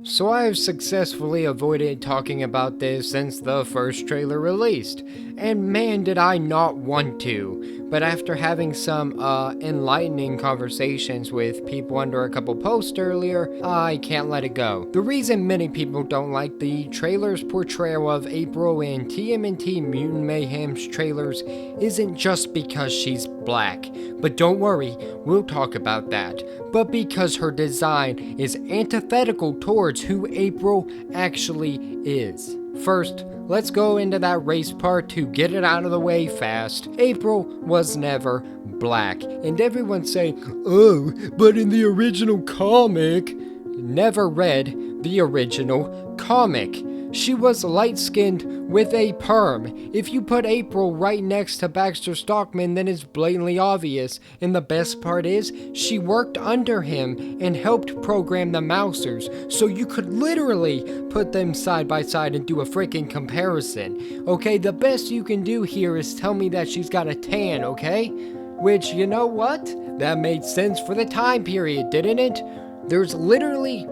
So I have successfully avoided talking about this since the first trailer released, and man did I not want to, but after having some enlightening conversations with people under a couple posts earlier, I can't let it go. The reason many people don't like the trailer's portrayal of April in TMNT Mutant Mayhem's trailers isn't just because she's black, but don't worry, we'll talk about that, but because her design is antithetical towards who April actually is. First, let's go into that race part to get it out of the way fast. April was never black, and everyone's saying, oh, but in the original comic. Never read the original comic. She was light-skinned with a perm. If you put April right next to Baxter Stockman, then it's blatantly obvious. And the best part is, she worked under him and helped program the Mousers, so you could literally put them side by side and do a freaking comparison. Okay, the best you can do here is tell me that she's got a tan, okay? Which, you know what? That made sense for the time period, didn't it? There's literally...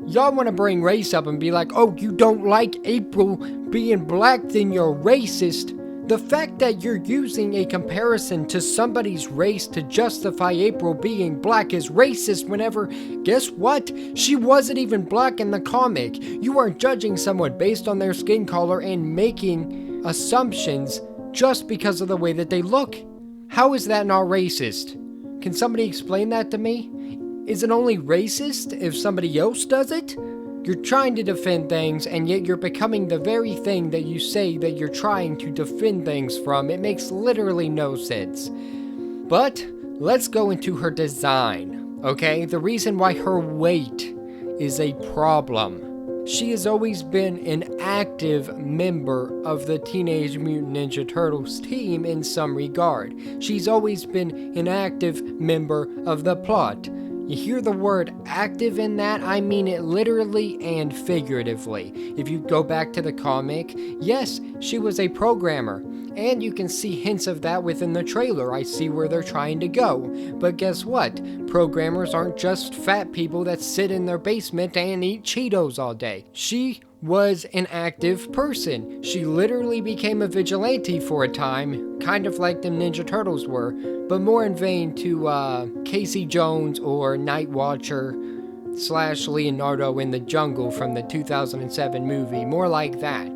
Y'all want to bring race up and be like, oh, you don't like April being black, then you're racist. The fact that you're using a comparison to somebody's race to justify April being black is racist whenever, guess what? She wasn't even black in the comic. You are judging someone based on their skin color and making assumptions just because of the way that they look. How is that not racist? Can somebody explain that to me? Is it only racist if somebody else does it? You're trying to defend things, and yet you're becoming the very thing that you say that you're trying to defend things from. It makes literally no sense. But let's go into her design, okay? The reason why her weight is a problem. She has always been an active member of the Teenage Mutant Ninja Turtles team in some regard. She's always been an active member of the plot. You hear the word active in that, I mean it literally and figuratively. If you go back to the comic, yes, she was a programmer, and you can see hints of that within the trailer. I see where they're trying to go. But guess what? Programmers aren't just fat people that sit in their basement and eat Cheetos all day. She was an active person. She literally became a vigilante for a time, kind of like them Ninja Turtles were, but more in vain to Casey Jones or Night Watcher / Leonardo in the Jungle from the 2007 movie, more like that.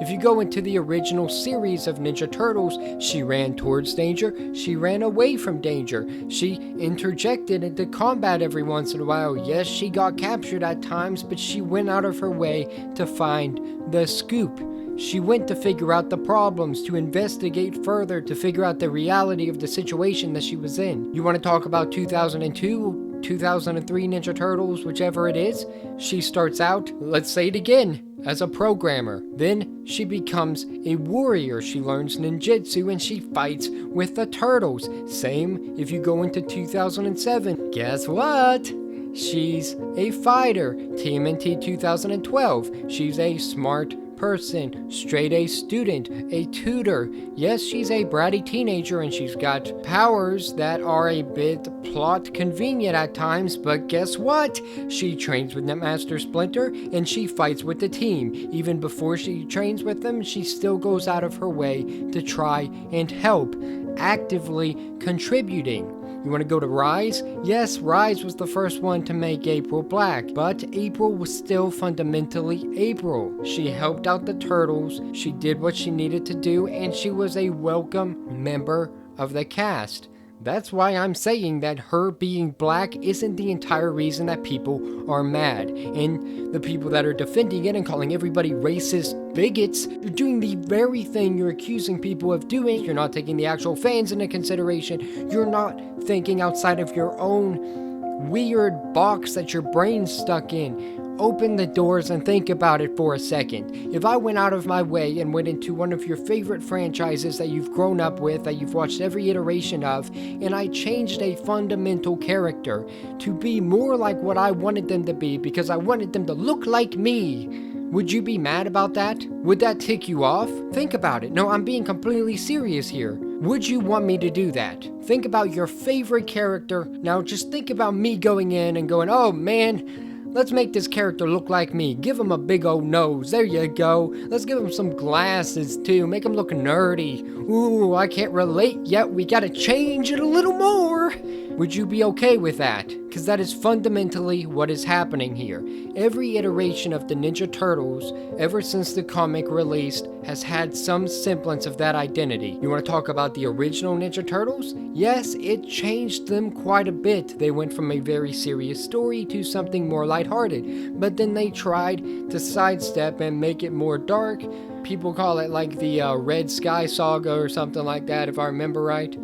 If you go into the original series of Ninja Turtles, she ran towards danger, she ran away from danger, she interjected into combat every once in a while. Yes, she got captured at times, but she went out of her way to find the scoop. She went to figure out the problems, to investigate further, to figure out the reality of the situation that she was in. You want to talk about 2002, 2003 Ninja Turtles, whichever it is? She starts out, let's say it again, as a programmer. Then she becomes a warrior. She learns ninjutsu and she fights with the turtles. Same if you go into 2007. Guess what? She's a fighter. TMNT 2012. She's a smart person, straight A student, a tutor. Yes, she's a bratty teenager and she's got powers that are a bit plot convenient at times, but guess what? She trains with Master Splinter and she fights with the team. Even before she trains with them, she still goes out of her way to try and help, actively contributing. You want to go to Rise? Yes, Rise was the first one to make April black, but April was still fundamentally April. She helped out the Turtles, she did what she needed to do, and she was a welcome member of the cast. That's why I'm saying that her being black isn't the entire reason that people are mad. And the people that are defending it and calling everybody racist bigots, you're doing the very thing you're accusing people of doing. You're not taking the actual fans into consideration. You're not thinking outside of your own weird box that your brain's stuck in. Open the doors and think about it for a second. If I went out of my way and went into one of your favorite franchises that you've grown up with, that you've watched every iteration of, and I changed a fundamental character to be more like what I wanted them to be because I wanted them to look like me, would you be mad about that? Would that tick you off? Think about it. No, I'm being completely serious here. Would you want me to do that? Think about your favorite character. Now just think about me going in and going, oh man, Let's make this character look like me. Give him a big old nose. There you go. Let's give him some glasses too. Make him look nerdy. Ooh, I can't relate yet. We gotta change it a little more. Would you be okay with that? Because that is fundamentally what is happening here. Every iteration of the Ninja Turtles, ever since the comic released, has had some semblance of that identity. You want to talk about the original Ninja Turtles? Yes, it changed them quite a bit. They went from a very serious story to something more lighthearted, but then they tried to sidestep and make it more dark. People call it like the Red Sky Saga or something like that, if I remember right.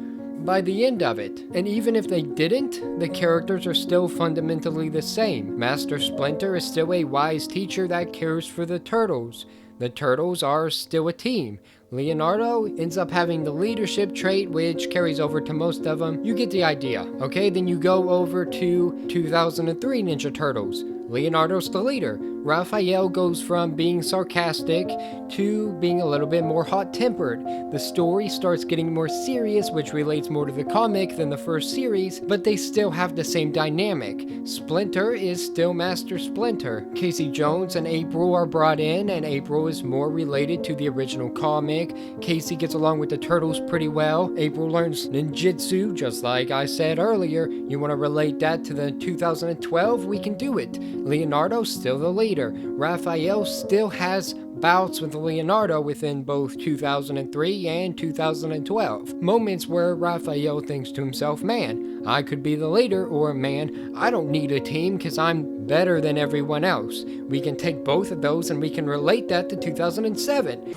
By the end of it. And even if they didn't, the characters are still fundamentally the same. Master Splinter is still a wise teacher that cares for the turtles. The turtles are still a team. Leonardo ends up having the leadership trait, which carries over to most of them. You get the idea. Okay, then you go over to 2003 Ninja Turtles. Leonardo's the leader. Raphael goes from being sarcastic to being a little bit more hot-tempered. The story starts getting more serious, which relates more to the comic than the first series, but they still have the same dynamic. Splinter is still Master Splinter. Casey Jones and April are brought in, and April is more related to the original comic. Casey gets along with the turtles pretty well. April learns ninjutsu, just like I said earlier. You want to relate that to the 2012? We can do it. Leonardo's still the leader. Raphael still has bouts with Leonardo within both 2003 and 2012. Moments where Raphael thinks to himself, man, I could be the leader, or man, I don't need a team because I'm better than everyone else. We can take both of those and we can relate that to 2007.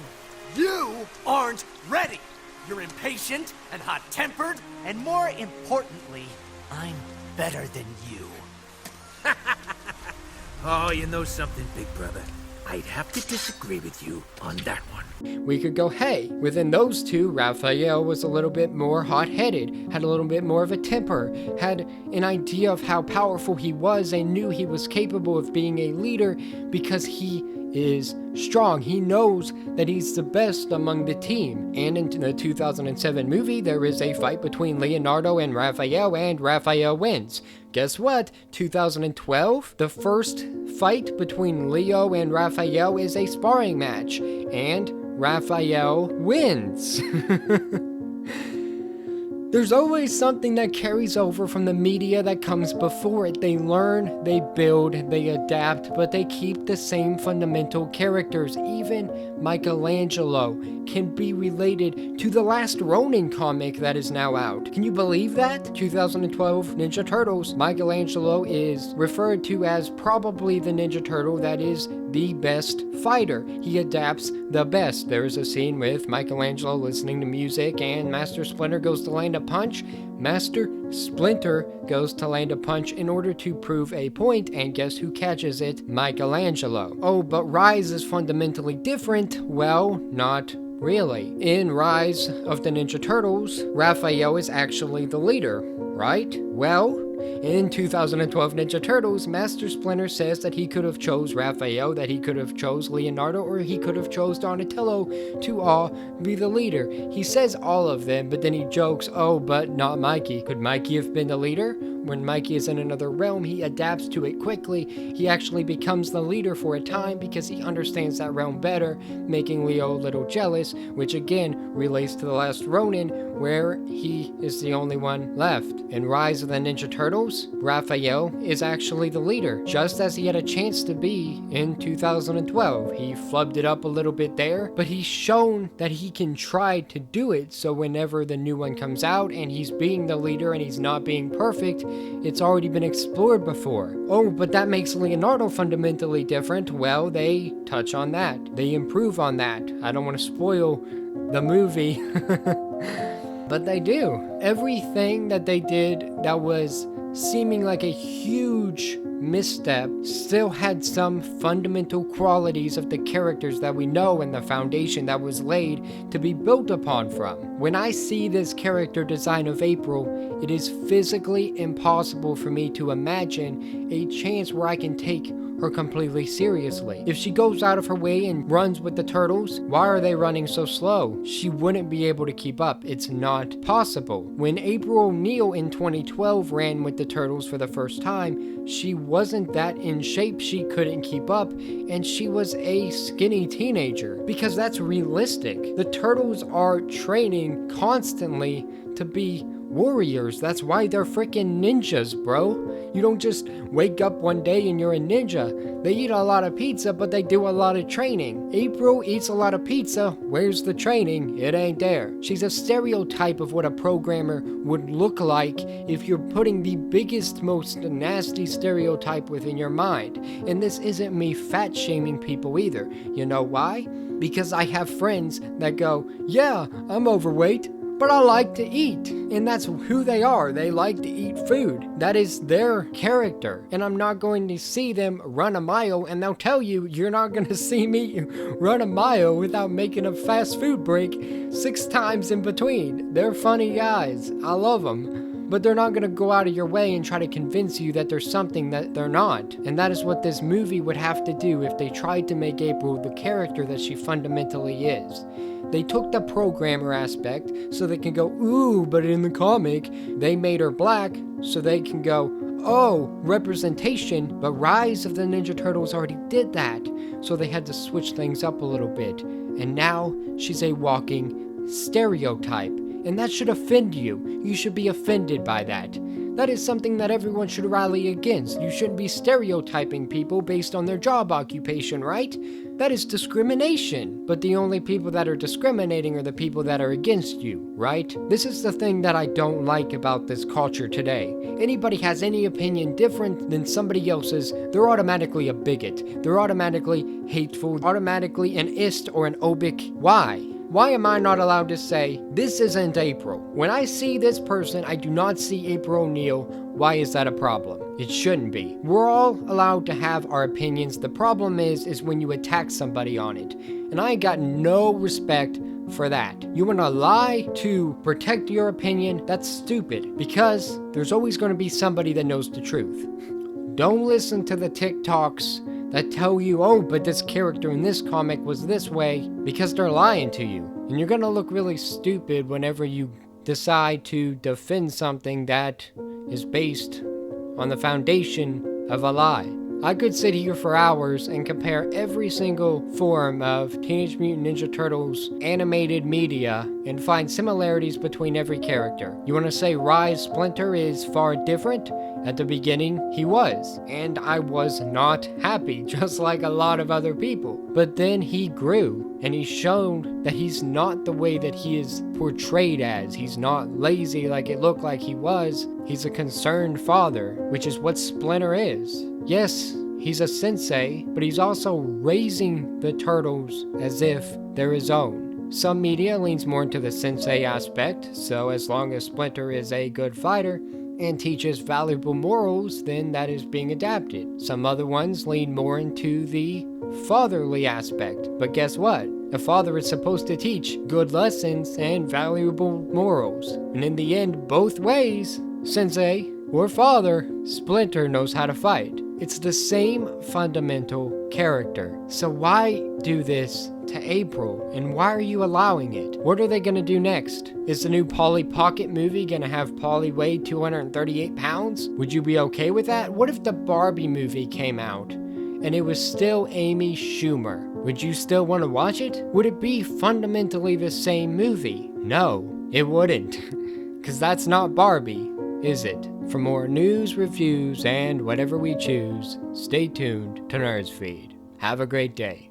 You aren't ready. You're impatient and hot-tempered, and more importantly, I'm better than you. Oh, you know something, big brother? I'd have to disagree with you on that one. We could go, hey, within those two, Raphael was a little bit more hot-headed, had a little bit more of a temper, had an idea of how powerful he was and knew he was capable of being a leader because he is strong. He knows that he's the best among the team. And in the 2007 movie, there is a fight between Leonardo and Raphael wins. Guess what? 2012, the first fight between Leo and Raphael is a sparring match, and Raphael wins. There's always something that carries over from the media that comes before it. They learn, they build, they adapt, but they keep the same fundamental characters. Even Michelangelo can be related to the last Ronin comic that is now out. Can you believe that? 2012 Ninja Turtles. Michelangelo is referred to as probably the Ninja Turtle that is the best fighter. He adapts the best. There is a scene with Michelangelo listening to music and Master Splinter goes to land a punch. Master Splinter goes to land a punch in order to prove a point, and guess who catches it? Michelangelo. Oh, but Rise is fundamentally different. Well, not really. In Rise of the Ninja Turtles, Raphael is actually the leader, right? Well, in 2012 Ninja Turtles, Master Splinter says that he could have chose Raphael, that he could have chose Leonardo, or he could have chose Donatello to all be the leader. He says all of them, but then he jokes, oh, but not Mikey. Could Mikey have been the leader? When Mikey is in another realm, he adapts to it quickly. He actually becomes the leader for a time because he understands that realm better, making Leo a little jealous, which again relates to the last Ronin, where he is the only one left. In Rise of the Ninja Turtles, Raphael is actually the leader, just as he had a chance to be in 2012. He flubbed it up a little bit there, but he's shown that he can try to do it, so whenever the new one comes out and he's being the leader and he's not being perfect, it's already been explored before. Oh, but that makes Leonardo fundamentally different. Well, they touch on that. They improve on that. I don't want to spoil the movie. But they do. Everything that they did that was seeming like a huge misstep still had some fundamental qualities of the characters that we know and the foundation that was laid to be built upon from. When I see this character design of April, it is physically impossible for me to imagine a chance where I can take her completely seriously. If she goes out of her way and runs with the turtles, why are they running so slow? She wouldn't be able to keep up. It's not possible. When April O'Neil in 2012 ran with the turtles for the first time, she wasn't that in shape, she couldn't keep up, and she was a skinny teenager, because that's realistic. The turtles are training constantly to be warriors. That's why they're freaking ninjas, bro. You don't just wake up one day and you're a ninja. They eat a lot of pizza, but they do a lot of training. April eats a lot of pizza. Where's the training? It ain't there. She's a stereotype of what a programmer would look like if you're putting the biggest, most nasty stereotype within your mind. And this isn't me fat shaming people either. You know why? Because I have friends that go, yeah, I'm overweight, but I like to eat. And that's who they are. They like to eat food. That is their character. And I'm not going to see them run a mile, and they'll tell you, you're not going to see me run a mile without making a fast food break 6 times in between. They're funny guys. I love them. But they're not going to go out of your way and try to convince you that there's something that they're not. And that is what this movie would have to do if they tried to make April the character that she fundamentally is. They took the programmer aspect so they can go, ooh, but in the comic, they made her black so they can go, oh, representation, but Rise of the Ninja Turtles already did that. So they had to switch things up a little bit. And now she's a walking stereotype. And that should offend you. You should be offended by that. That is something that everyone should rally against. You shouldn't be stereotyping people based on their job occupation, right? That is discrimination. But the only people that are discriminating are the people that are against you, right? This is the thing that I don't like about this culture today. Anybody has any opinion different than somebody else's, they're automatically a bigot. They're automatically hateful, automatically an ist or an obic. Why? Why am I not allowed to say, this isn't April? When I see this person, I do not see April O'Neil. Why is that a problem? It shouldn't be. We're all allowed to have our opinions. The problem is when you attack somebody on it. And I got no respect for that. You want to lie to protect your opinion? That's stupid. Because there's always going to be somebody that knows the truth. Don't listen to the TikToks that tell you, oh, but this character in this comic was this way, because they're lying to you. And you're gonna look really stupid whenever you decide to defend something that is based on the foundation of a lie. I could sit here for hours and compare every single form of Teenage Mutant Ninja Turtles animated media and find similarities between every character. You want to say Rise Splinter is far different? At the beginning, he was, and I was not happy, just like a lot of other people. But then he grew, and he's shown that he's not the way that he is portrayed as. He's not lazy like it looked like he was. He's a concerned father, which is what Splinter is. Yes, he's a sensei, but he's also raising the turtles as if they're his own. Some media leans more into the sensei aspect, so as long as Splinter is a good fighter and teaches valuable morals, then that is being adapted. Some other ones lean more into the fatherly aspect, but guess what? A father is supposed to teach good lessons and valuable morals. And in the end, both ways, sensei or father, Splinter knows how to fight. It's the same fundamental character. So why do this to April, and why are you allowing it? What are they gonna do next? Is the new Polly Pocket movie gonna have Polly weigh 238 pounds? Would you be okay with that? What if the Barbie movie came out and it was still Amy Schumer? Would you still want to watch it? Would it be fundamentally the same movie? No, it wouldn't. Because that's not Barbie, is it? For more news, reviews, and whatever we choose, stay tuned to Nerdsfeed. Have a great day.